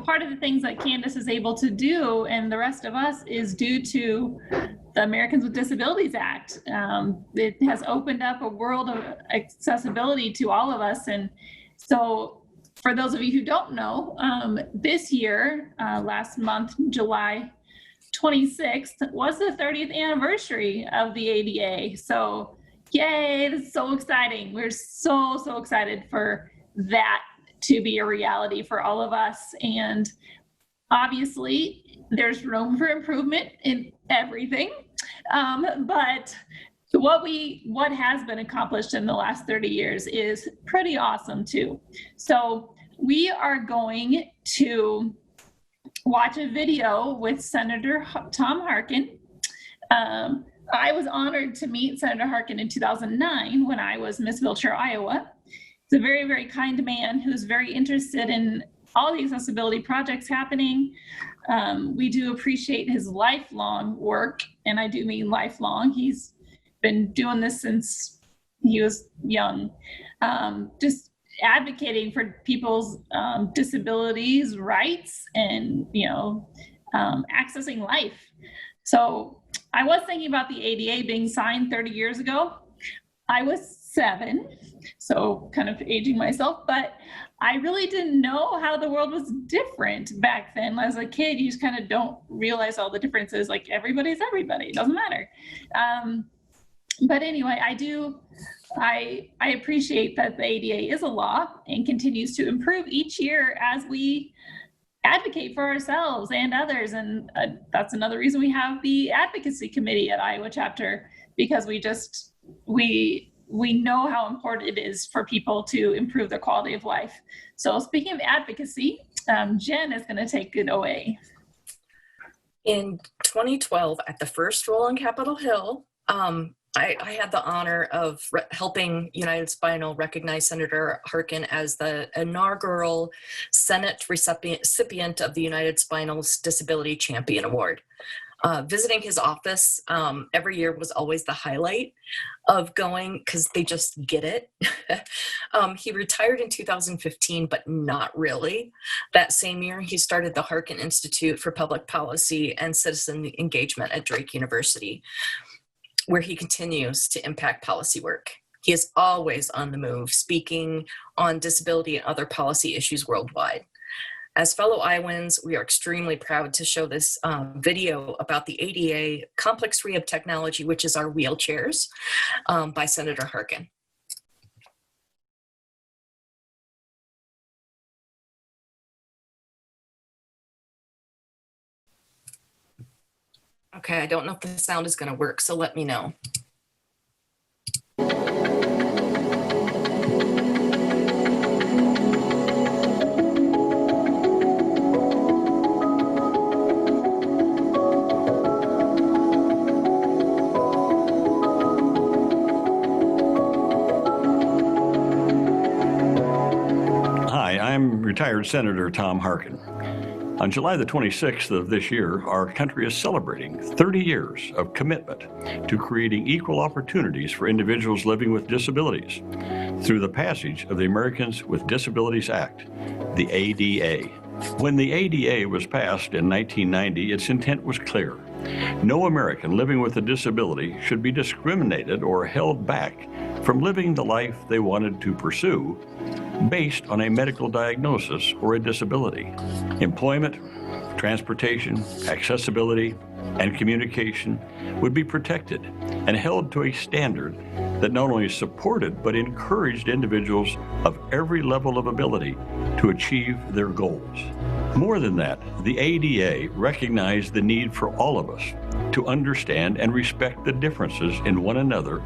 part of the things that Candace is able to do and the rest of us is due to the Americans with Disabilities Act. It has opened up a world of accessibility to all of us. And so for those of you who don't know, this year, last month, July 26th, was the 30th anniversary of the ADA. So yay, this is so exciting. We're so excited for that to be a reality for all of us. And obviously there's room for improvement in everything. But what has been accomplished in the last 30 years is pretty awesome too. So we are going to watch a video with Senator Tom Harkin. I was honored to meet Senator Harkin in 2009 when I was Miss Wheelchair Iowa. He's a very kind man who's very interested in all the accessibility projects happening. We do appreciate his lifelong work, and I do mean lifelong. He's been doing this since he was young, just advocating for people's disabilities rights and accessing life. So I was thinking about the ADA being signed 30 years ago. I was 7, so kind of aging myself, but I really didn't know how the world was different back then. As a kid, you just kind of don't realize all the differences, like everybody's everybody, it doesn't matter. But anyway, I appreciate that the ADA is a law and continues to improve each year as we advocate for ourselves and others. And that's another reason we have the advocacy committee at Iowa chapter, because we know how important it is for people to improve their quality of life. So speaking of advocacy, Jen is going to take it away. In 2012, at the first roll on Capitol Hill, I had the honor of helping United Spinal recognize Senator Harkin as the inaugural Senate recipient of the United Spinal's Disability Champion Award. Visiting his office every year was always the highlight of going, because they just get it. He retired in 2015, but not really. That same year, he started the Harkin Institute for Public Policy and Citizen Engagement at Drake University, where he continues to impact policy work. He is always on the move, speaking on disability and other policy issues worldwide. As fellow Iowans, we are extremely proud to show this video about the ADA complex rehab technology, which is our wheelchairs, by Senator Harkin. Okay, I don't know if the sound is going to work, so let me know. Hi, I'm retired Senator Tom Harkin. On July the 26th of this year, our country is celebrating 30 years of commitment to creating equal opportunities for individuals living with disabilities through the passage of the Americans with Disabilities Act, the ADA. When the ADA was passed in 1990, its intent was clear. No American living with a disability should be discriminated or held back from living the life they wanted to pursue based on a medical diagnosis or a disability. Employment, transportation, accessibility, and communication would be protected and held to a standard that not only supported but encouraged individuals of every level of ability to achieve their goals. More than that, the ADA recognized the need for all of us to understand and respect the differences in one another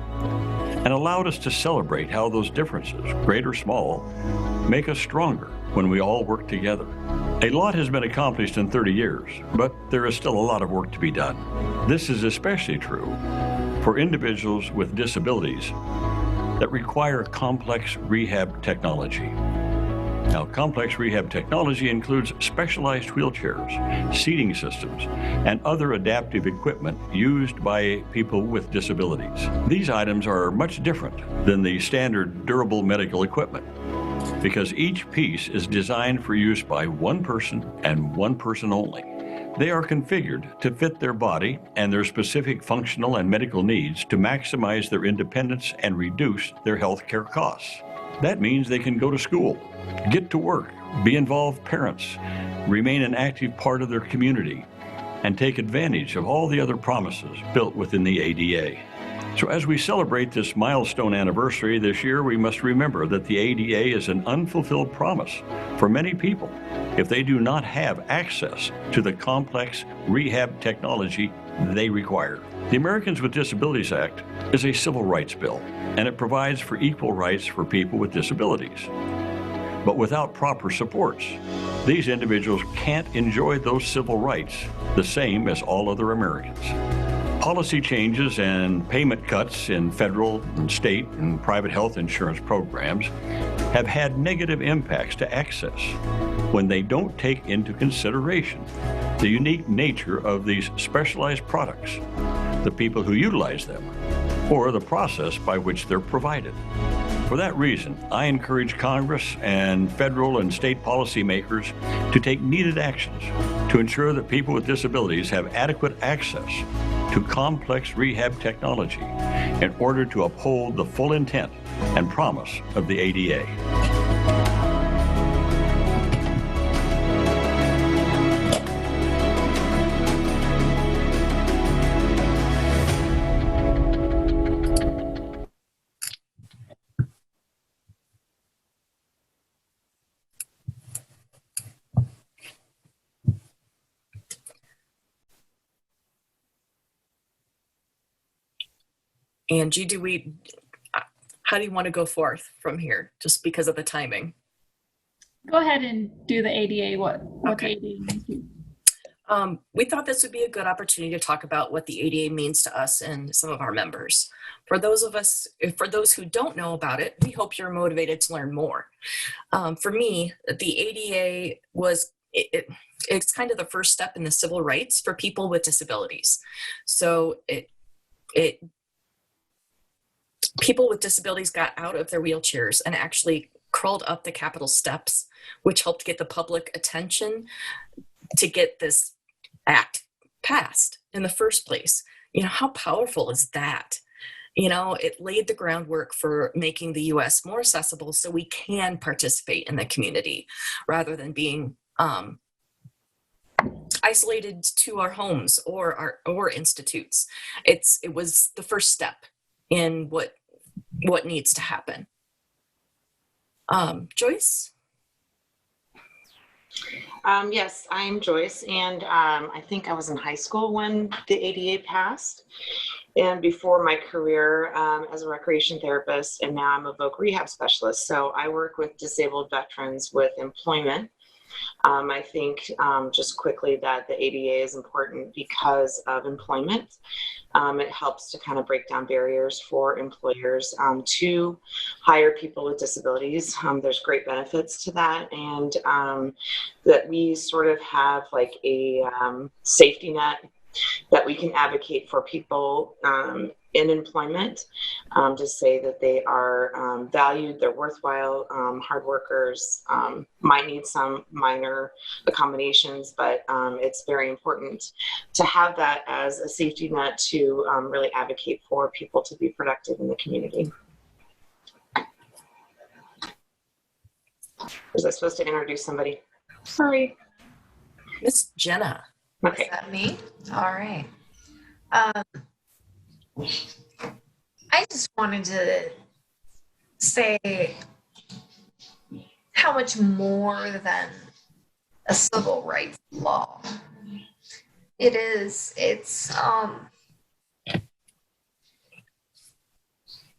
and allowed us to celebrate how those differences, great or small, make us stronger when we all work together. A lot has been accomplished in 30 years, but there is still a lot of work to be done. This is especially true for individuals with disabilities that require complex rehab technology. Now, complex rehab technology includes specialized wheelchairs, seating systems, and other adaptive equipment used by people with disabilities. These items are much different than the standard durable medical equipment. because each piece is designed for use by one person and one person only. They are configured to fit their body and their specific functional and medical needs to maximize their independence and reduce their health care costs. That means they can go to school, get to work, be involved parents, remain an active part of their community, and take advantage of all the other promises built within the ADA. So as we celebrate this milestone anniversary this year, we must remember that the ADA is an unfulfilled promise for many people if they do not have access to the complex rehab technology they require. The Americans with Disabilities Act is a civil rights bill, and it provides for equal rights for people with disabilities. But without proper supports, these individuals can't enjoy those civil rights the same as all other Americans. Policy changes and payment cuts in federal and state and private health insurance programs have had negative impacts to access when they don't take into consideration the unique nature of these specialized products, the people who utilize them, or the process by which they're provided. For that reason, I encourage Congress and federal and state policymakers to take needed actions to ensure that people with disabilities have adequate access to complex rehab technology in order to uphold the full intent and promise of the ADA. Angie, how do you want to go forth from here, just because of the timing? Go ahead and do the ADA, what Okay. the ADA means to you. We thought this would be a good opportunity to talk about what the ADA means to us and some of our members. For those who don't know about it, we hope you're motivated to learn more. For me, the ADA it's kind of the first step in the civil rights for people with disabilities. So people with disabilities got out of their wheelchairs and actually crawled up the Capitol steps, which helped get the public attention to get this act passed in the first place. You know, how powerful is that? You know, it laid the groundwork for making the US more accessible so we can participate in the community rather than being isolated to our homes or institutes. It was the first step in what needs to happen. Joyce? Yes, I'm Joyce, and I think I was in high school when the ADA passed, and before my career as a recreation therapist, and now I'm a voc rehab specialist. So I work with disabled veterans with employment. I think just quickly that the ADA is important because of employment. It helps to kind of break down barriers for employers to hire people with disabilities. There's great benefits to that, and that we sort of have like a safety net that we can advocate for people in employment, to say that they are valued, they're worthwhile, hard workers, might need some minor accommodations, but it's very important to have that as a safety net to really advocate for people to be productive in the community. Was I supposed to introduce somebody? Sorry. Miss Jenna. Okay. Is that me? All right. I just wanted to say how much more than a civil rights law it is. It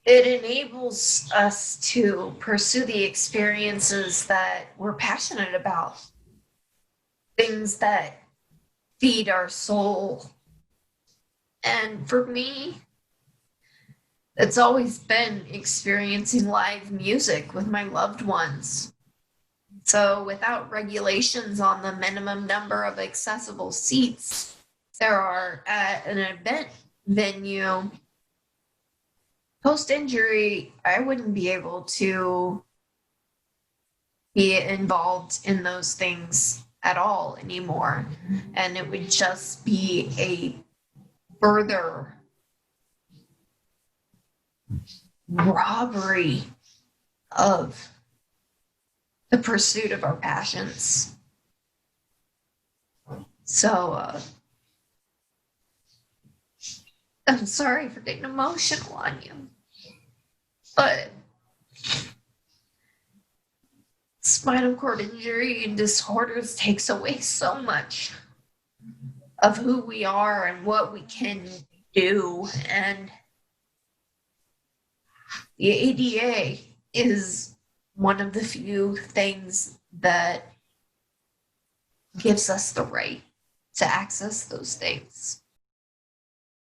enables us to pursue the experiences that we're passionate about, things that feed our soul. And for me, it's always been experiencing live music with my loved ones. So without regulations on the minimum number of accessible seats there are at an event venue, post-injury, I wouldn't be able to be involved in those things at all anymore. And it would just be a further robbery of the pursuit of our passions. So, I'm sorry for getting emotional on you, but spinal cord injury and disorders takes away so much of who we are and what we can do. And the ADA is one of the few things that gives us the right to access those things.